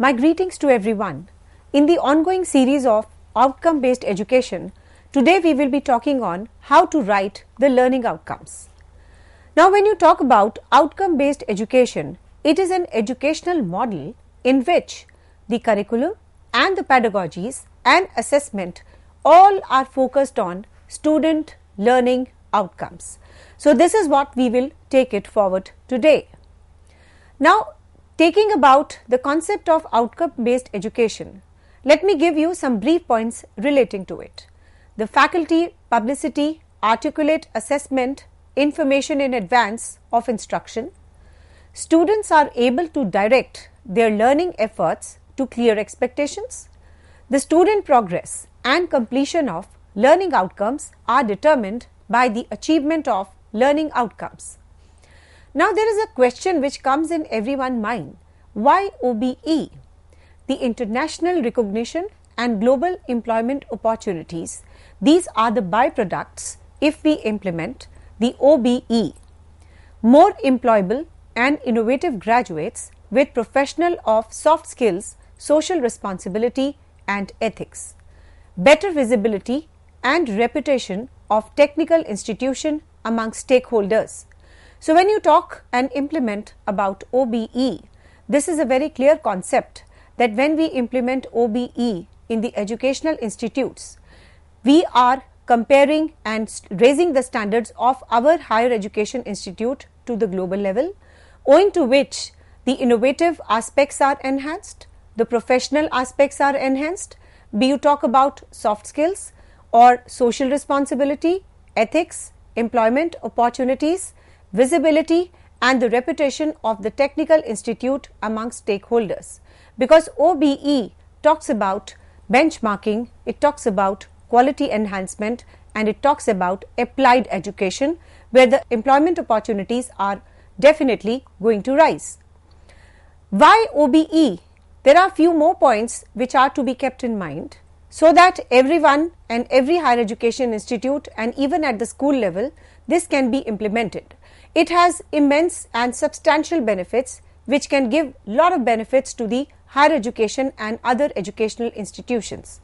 My greetings to everyone. In the ongoing series of outcome-based education, today we will be talking on how to write the learning outcomes. Now, when you talk about outcome-based education, it is an educational model in which the curriculum and the pedagogies and assessment all are focused on student learning outcomes. So, this is what we will take it forward today. Now, taking about the concept of outcome-based education, let me give you some brief points relating to it. The faculty, publicity, articulate assessment, information in advance of instruction. Students are able to direct their learning efforts to clear expectations. The student progress and completion of learning outcomes are determined by the achievement of learning outcomes. Now, there is a question which comes in everyone's mind. Why OBE? The international recognition and global employment opportunities, these are the byproducts if we implement the OBE. More employable and innovative graduates with professional of soft skills, social responsibility and ethics. Better visibility and reputation of technical institution among stakeholders. So, when you talk and implement about OBE, this is a very clear concept that when we implement OBE in the educational institutes, we are comparing and raising the standards of our higher education institute to the global level, owing to which the innovative aspects are enhanced, the professional aspects are enhanced, be you talk about soft skills or social responsibility, ethics, employment opportunities, visibility and the reputation of the technical institute among stakeholders. Because OBE talks about benchmarking, it talks about quality enhancement and it talks about applied education where the employment opportunities are definitely going to rise. Why OBE? There are few more points which are to be kept in mind so that everyone and every higher education institute and even at the school level, this can be implemented. It has immense and substantial benefits which can give lot of benefits to the higher education and other educational institutions.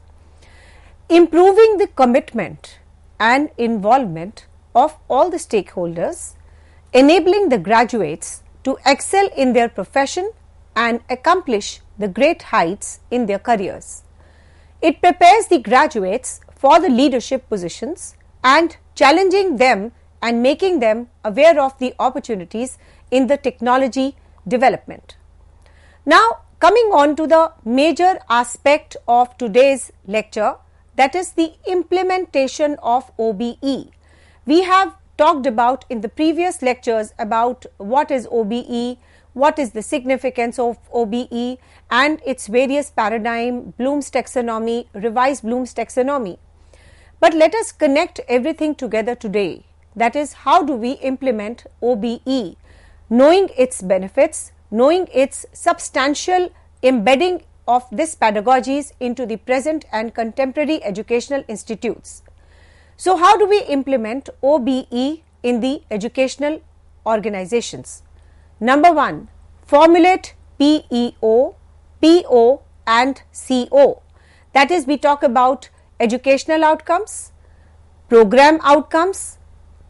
Improving the commitment and involvement of all the stakeholders, enabling the graduates to excel in their profession and accomplish the great heights in their careers. It prepares the graduates for the leadership positions and challenging them and making them aware of the opportunities in the technology development. Now, coming on to the major aspect of today's lecture, that is the implementation of OBE. We have talked about in the previous lectures about what is OBE, what is the significance of OBE and its various paradigm, Bloom's taxonomy, revised Bloom's taxonomy. But let us connect everything together today. That is, how do we implement OBE, knowing its benefits, knowing its substantial embedding of this pedagogies into the present and contemporary educational institutes. So, how do we implement OBE in the educational organizations? Number one, formulate PEO, PO and CO. That is, we talk about educational outcomes, program outcomes,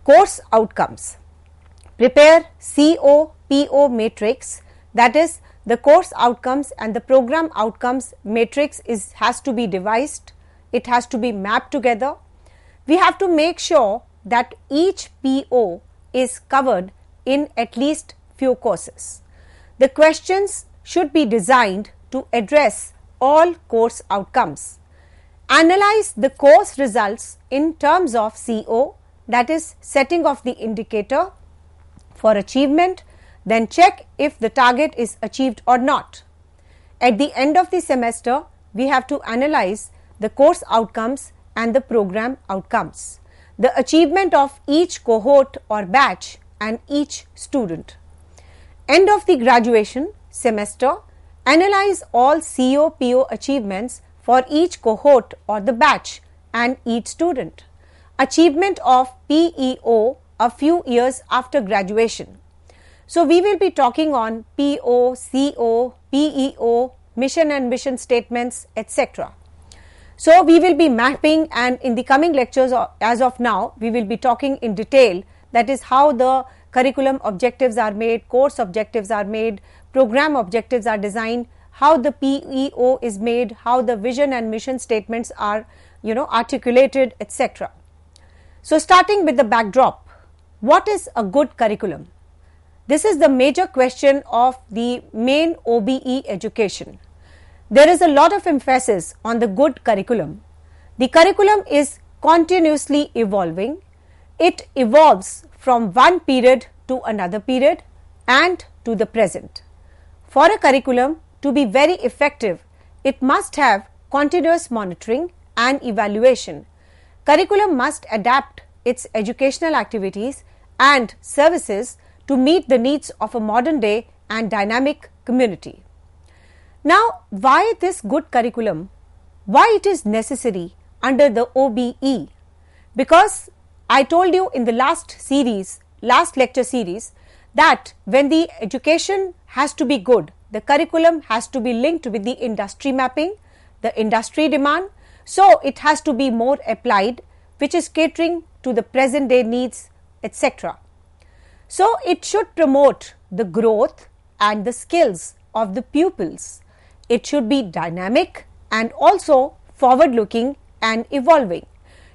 course outcomes. Prepare CO-PO matrix, that is the course outcomes and the program outcomes matrix has to be devised, it has to be mapped together. We have to make sure that each PO is covered in at least few courses. The questions should be designed to address all course outcomes. Analyze the course results in terms of CO, that is setting of the indicator for achievement, then check if the target is achieved or not. At the end of the semester, we have to analyze the course outcomes and the program outcomes, the achievement of each cohort or batch and each student. End of the graduation semester, analyze all CO-PO achievements for each cohort or the batch and each student. Achievement of PEO a few years after graduation. So, we will be talking on PO, CO, PEO, mission and mission statements, etc. So we will be mapping, and in the coming lectures as of now, we will be talking in detail, that is how the curriculum objectives are made, course objectives are made, program objectives are designed, how the PEO is made, how the vision and mission statements are articulated, etc. So starting with the backdrop, what is a good curriculum? This is the major question of the main OBE education. There is a lot of emphasis on the good curriculum. The curriculum is continuously evolving. It evolves from one period to another period and to the present. For a curriculum to be very effective, it must have continuous monitoring and evaluation. Curriculum must adapt its educational activities and services to meet the needs of a modern day and dynamic community. Now, why this good curriculum? Why it is necessary under the OBE? Because I told you in the last lecture series, that when the education has to be good, the curriculum has to be linked with the industry mapping, the industry demand, so it has to be more applied, which is catering to the present day needs, etc. So it should promote the growth and the skills of the pupils. It should be dynamic and also forward looking and evolving.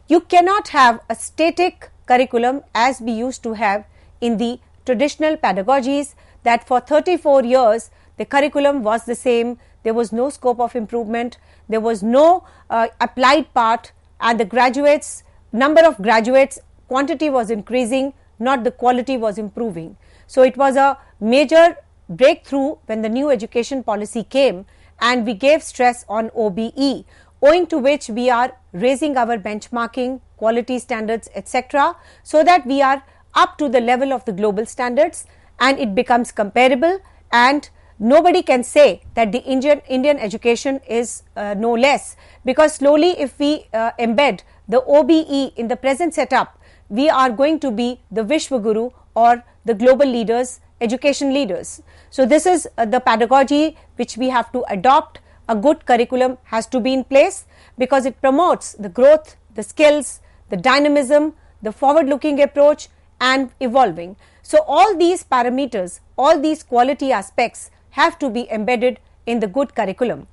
You cannot have a static curriculum as we used to have in the traditional pedagogies, that for 34 years the curriculum was the same, there was no scope of improvement, there was no applied part, and the number of graduates, quantity was increasing, not the quality was improving. So it was a major breakthrough when the new education policy came, and we gave stress on OBE, owing to which we are raising our benchmarking, quality standards, etc., so that we are up to the level of the global standards and it becomes comparable, and nobody can say that the Indian education is no less, because slowly if we embed the OBE in the present setup, we are going to be the Vishwaguru or the global leaders, education leaders. So this is the pedagogy which we have to adopt. A good curriculum has to be in place because it promotes the growth, the skills, the dynamism, the forward looking approach and evolving. So all these parameters, all these quality aspects have to be embedded in the good curriculum.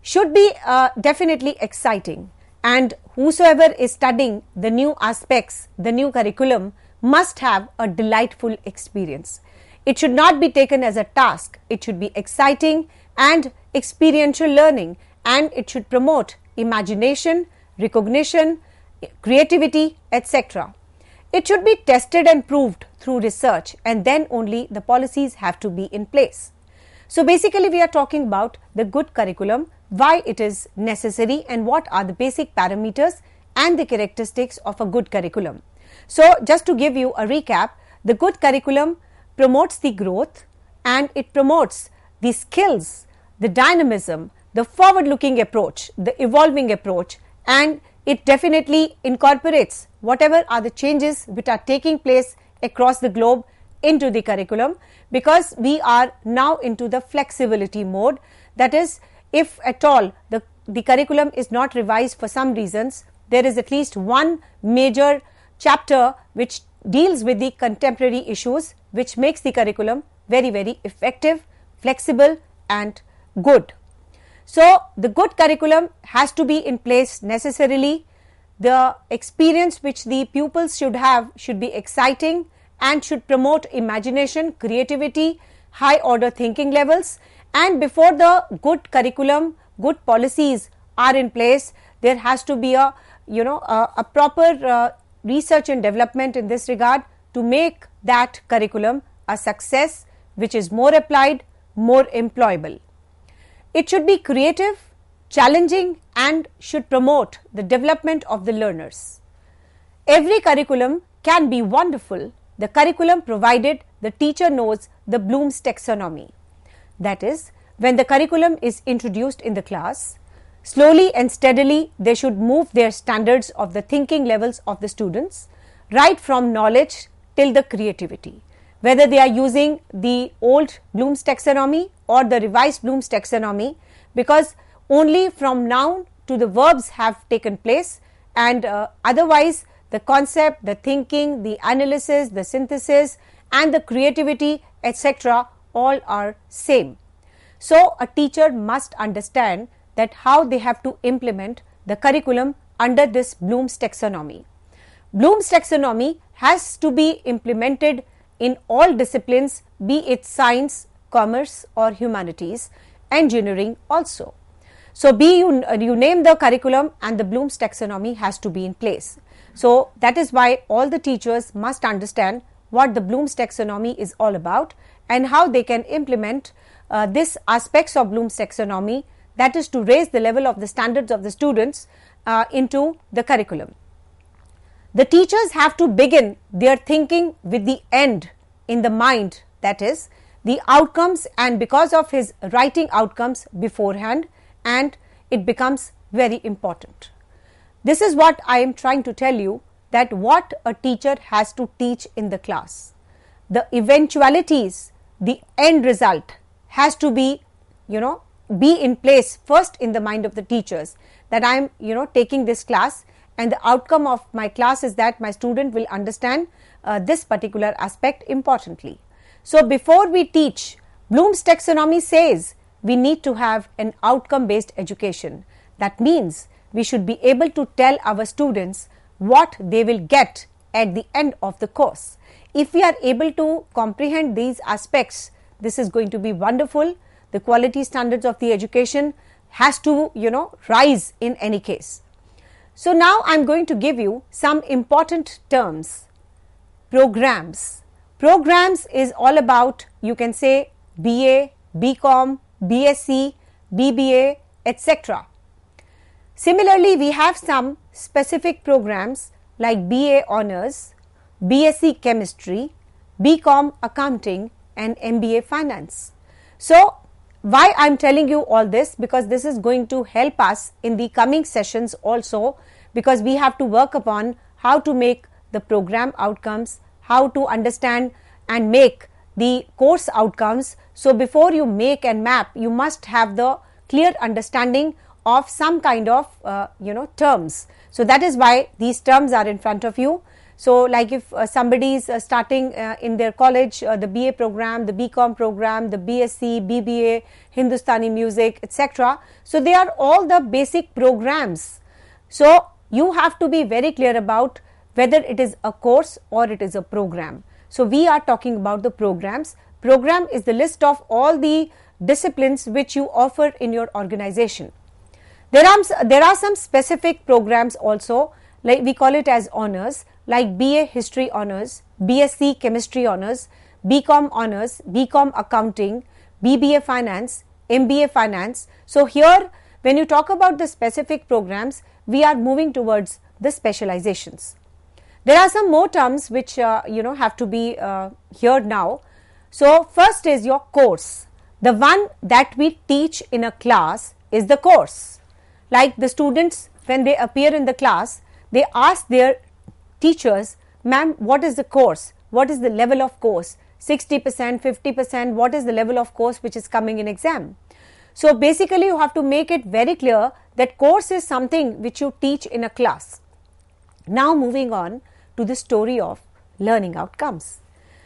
Should be definitely exciting, and whosoever is studying the new aspects, the new curriculum, must have a delightful experience. It should not be taken as a task. It should be exciting and experiential learning, and it should promote imagination, recognition, creativity, etc. It should be tested and proved through research, and then only the policies have to be in place. So basically we are talking about the good curriculum, why it is necessary and what are the basic parameters and the characteristics of a good curriculum. So just to give you a recap, the good curriculum promotes the growth and it promotes the skills, the dynamism, the forward looking approach, the evolving approach, and it definitely incorporates whatever are the changes which are taking place across the globe into the curriculum, because we are now into the flexibility mode. That is, if at all the curriculum is not revised for some reasons, there is at least one major chapter which deals with the contemporary issues, which makes the curriculum very, very effective, flexible and good. So the good curriculum has to be in place necessarily. The experience which the pupils should have should be exciting and should promote imagination, creativity, high order thinking levels. And before the good curriculum, good policies are in place, there has to be a proper research and development in this regard to make that curriculum a success which is more applied, more employable. It should be creative, challenging and should promote the development of the learners. Every curriculum can be wonderful, the curriculum provided the teacher knows the Bloom's taxonomy. That is, when the curriculum is introduced in the class, slowly and steadily they should move their standards of the thinking levels of the students, right from knowledge till the creativity. Whether they are using the old Bloom's taxonomy or the revised Bloom's taxonomy, because only from noun to the verbs have taken place, and otherwise the concept, the thinking, the analysis, the synthesis and the creativity, etc., all are same. So a teacher must understand that how they have to implement the curriculum under this Bloom's taxonomy. Bloom's taxonomy has to be implemented in all disciplines, be it science, commerce or humanities, engineering also. So you name the curriculum and the Bloom's taxonomy has to be in place. So that is why all the teachers must understand what the Bloom's taxonomy is all about and how they can implement these aspects of Bloom's taxonomy, that is to raise the level of the standards of the students into the curriculum. The teachers have to begin their thinking with the end in the mind, that is the outcomes, and because of his writing outcomes beforehand, and it becomes very important. This is what I am trying to tell you, that what a teacher has to teach in the class. The eventualities, the end result has to be, be in place first in the mind of the teachers, that I am, taking this class and the outcome of my class is that my student will understand this particular aspect importantly. So before we teach, Bloom's taxonomy says we need to have an outcome based education. That means we should be able to tell our students what they will get at the end of the course. If we are able to comprehend these aspects, this is going to be wonderful. The quality standards of the education has to, rise in any case. So now I am going to give you some important terms. Programs. Programs is all about, you can say, BA, BCom, BSc, BBA, etc. Similarly, we have some specific programs like BA Honours, BSc Chemistry, BCom Accounting and MBA Finance. So, why I am telling you all this? Because this is going to help us in the coming sessions also, because we have to work upon how to make the program outcomes, how to understand and make the course outcomes. So, before you make and map, you must have the clear understanding of some kind of terms. So, that is why these terms are in front of you. So, like if somebody is starting in their college, the BA program, the BCom program, the BSc, BBA, Hindustani music, etc. So, they are all the basic programs. So, you have to be very clear about whether it is a course or it is a program. So, we are talking about the programs. Program is the list of all the disciplines which you offer in your organization. There are some specific programs also, like we call it as honors, like BA History Honours, BSc Chemistry Honours, BCom Honours, BCom Accounting, BBA Finance, MBA Finance. So, here when you talk about the specific programs, we are moving towards the specializations. There are some more terms which have to be here now. So, first is your course. The one that we teach in a class is the course. Like the students, when they appear in the class, they ask their teachers, ma'am, what is the course? What is the level of course? 60%, 50%, what is the level of course which is coming in exam? So, basically you have to make it very clear that course is something which you teach in a class. Now, moving on to the story of learning outcomes.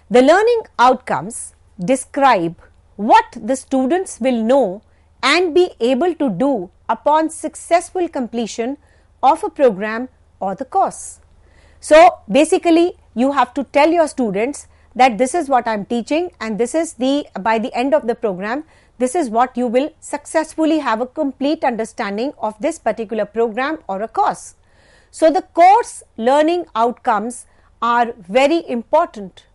The learning outcomes describe what the students will know and be able to do upon successful completion of a program or the course. So, basically you have to tell your students that this is what I am teaching and this is by the end of the program, this is what you will successfully have a complete understanding of this particular program or a course. So, the course learning outcomes are very important.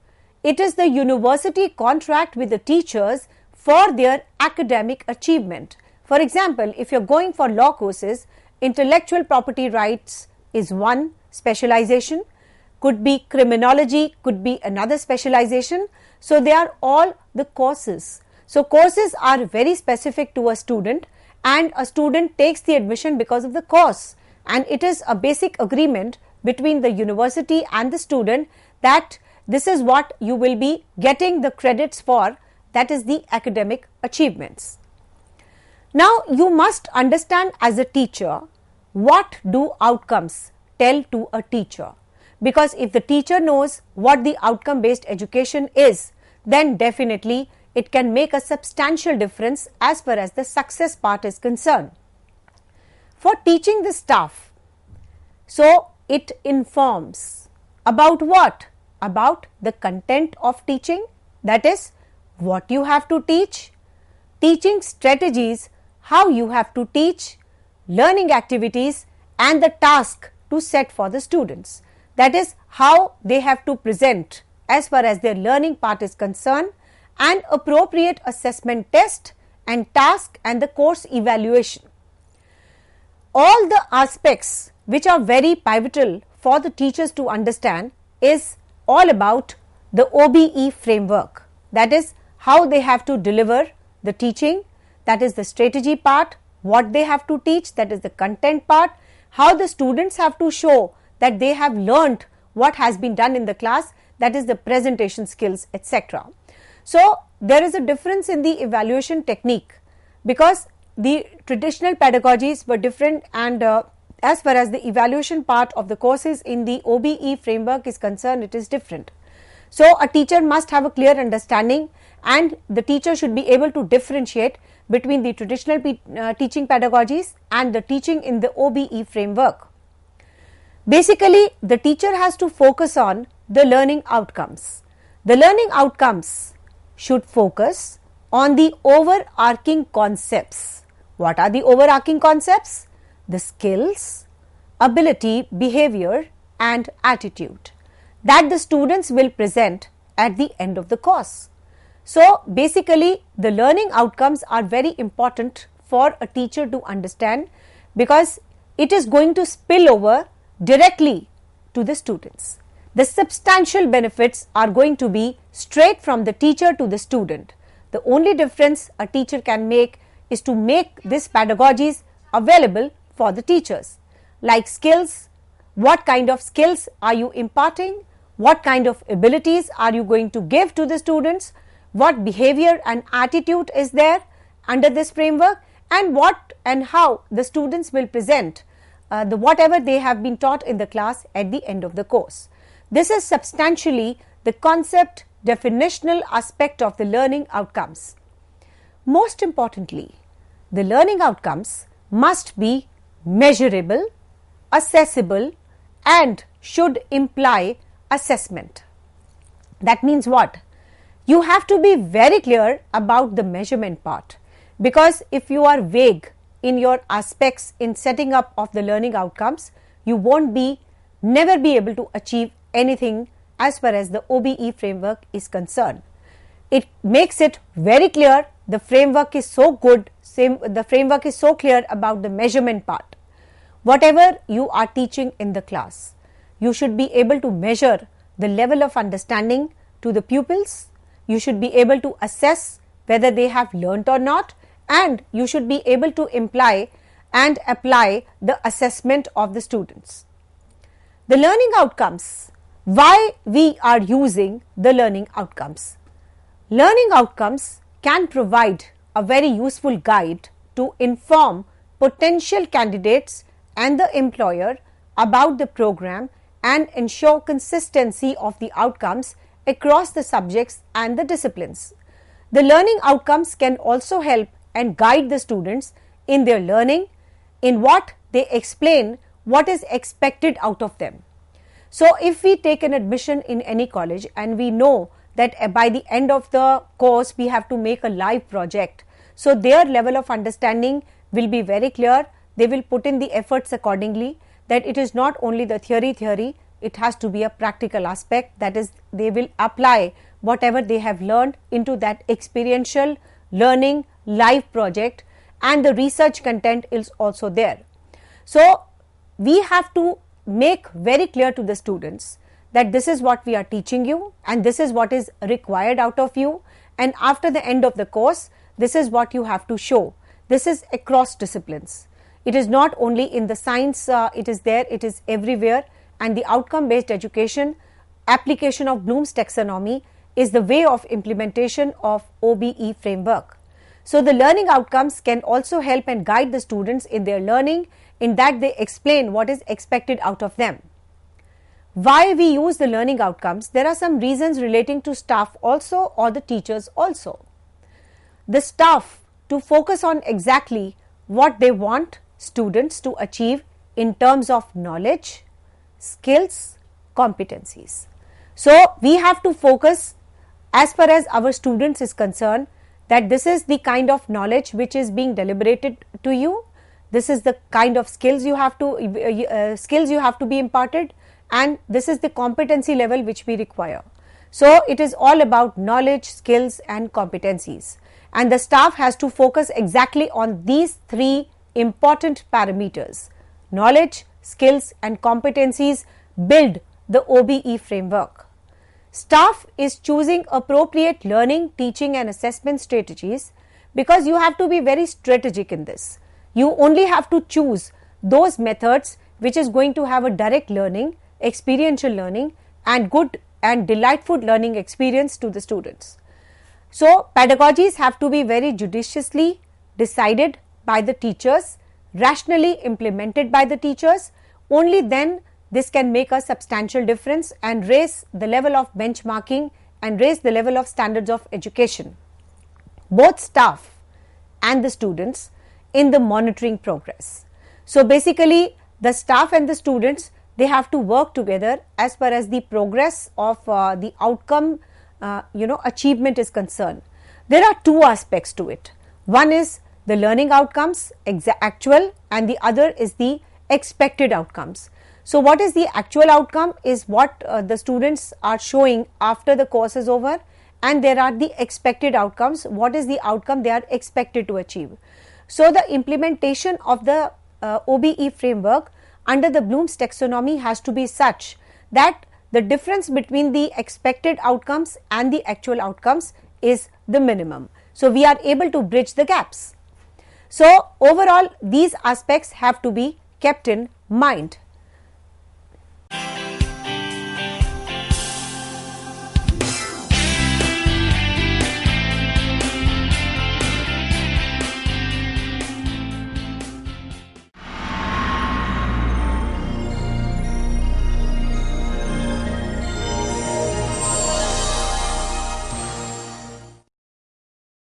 It is the university contract with the teachers for their academic achievement. For example, if you are going for law courses, intellectual property rights is one specialization, could be criminology, could be another specialization. So, they are all the courses. So, courses are very specific to a student and a student takes the admission because of the course, and it is a basic agreement between the university and the student that this is what you will be getting the credits for that is the academic achievements. Now, you must understand as a teacher, what do outcomes tell to a teacher? Because if the teacher knows what the outcome based education is, then definitely it can make a substantial difference as far as the success part is concerned. For teaching the staff, so it informs about what? About the content of teaching, that is what you have to teach, teaching strategies, how you have to teach, learning activities and the task to set for the students, that is how they have to present as far as their learning part is concerned, and appropriate assessment test and task and the course evaluation. All the aspects which are very pivotal for the teachers to understand is all about the OBE framework, that is how they have to deliver the teaching, that is the strategy part, what they have to teach, that is the content part, how the students have to show that they have learnt what has been done in the class, that is the presentation skills, etc. So, there is a difference in the evaluation technique because the traditional pedagogies were different, and as far as the evaluation part of the courses in the OBE framework is concerned, it is different. So, a teacher must have a clear understanding, and the teacher should be able to differentiate between the traditional teaching pedagogies and the teaching in the OBE framework. Basically, the teacher has to focus on the learning outcomes. The learning outcomes should focus on the overarching concepts. What are the overarching concepts? The skills, ability, behavior and attitude that the students will present at the end of the course. So, basically the learning outcomes are very important for a teacher to understand, because it is going to spill over directly to the students. The substantial benefits are going to be straight from the teacher to the student. The only difference a teacher can make is to make these pedagogies available for the teachers, like skills. What kind of skills are you imparting? What kind of abilities are you going to give to the students? What behavior and attitude is there under this framework, and what and how the students will present the whatever they have been taught in the class at the end of the course. This is substantially the concept definitional aspect of the learning outcomes. Most importantly, the learning outcomes must be measurable, accessible and should imply assessment. That means what? You have to be very clear about the measurement part, because if you are vague in your aspects in setting up of the learning outcomes, you won't never be able to achieve anything as far as the OBE framework is concerned. It makes it very clear. The framework is so good, the framework is so clear about the measurement part. Whatever you are teaching in the class, you should be able to measure the level of understanding to the pupils. You should be able to assess whether they have learnt or not, and you should be able to imply and apply the assessment of the students. The learning outcomes. Why we are using the learning outcomes? Learning outcomes can provide a very useful guide to inform potential candidates and the employer about the program and ensure consistency of the outcomes across the subjects and the disciplines. The learning outcomes can also help and guide the students in their learning, in what they explain what is expected out of them. So, if we take an admission in any college and we know that by the end of the course we have to make a live project, so their level of understanding will be very clear. They will put in the efforts accordingly, that it is not only the theory, it has to be a practical aspect, that is they will apply whatever they have learned into that experiential learning live project, and the research content is also there. So, we have to make very clear to the students that this is what we are teaching you and this is what is required out of you, and after the end of the course this is what you have to show. This is across disciplines. It is not only in the science, it is there, it is everywhere, and the outcome based education application of Bloom's taxonomy is the way of implementation of OBE framework. So the learning outcomes can also help and guide the students in their learning, in that they explain what is expected out of them. Why we use the learning outcomes? There are some reasons relating to staff also, or the teachers also. The staff to focus on exactly what they want students to achieve in terms of knowledge, skills, competencies. So we have to focus as far as our students is concerned, that this is the kind of knowledge which is being deliberated to you, this is the kind of skills you have to be imparted, and this is the competency level which we require. So it is all about knowledge, skills and competencies, and the staff has to focus exactly on these three important parameters: knowledge, skills and competencies build the OBE framework. Staff is choosing appropriate learning, teaching and assessment strategies, because you have to be very strategic in this. You only have to choose those methods which is going to have a direct learning, experiential learning and good and delightful learning experience to the students. So pedagogies have to be very judiciously decided by the teachers, rationally implemented by the teachers. Only then this can make a substantial difference and raise the level of benchmarking and raise the level of standards of education, both staff and the students, in the monitoring progress. So basically the staff and the students, they have to work together as far as the progress of the outcome achievement is concerned. There are two aspects to it. One is the learning outcomes, actual, and the other is the expected outcomes. So what is the actual outcome is what the students are showing after the course is over, and there are the expected outcomes, what is the outcome they are expected to achieve. So the implementation of the OBE framework under the Bloom's taxonomy has to be such that the difference between the expected outcomes and the actual outcomes is the minimum. So we are able to bridge the gaps. So overall these aspects have to be kept in mind.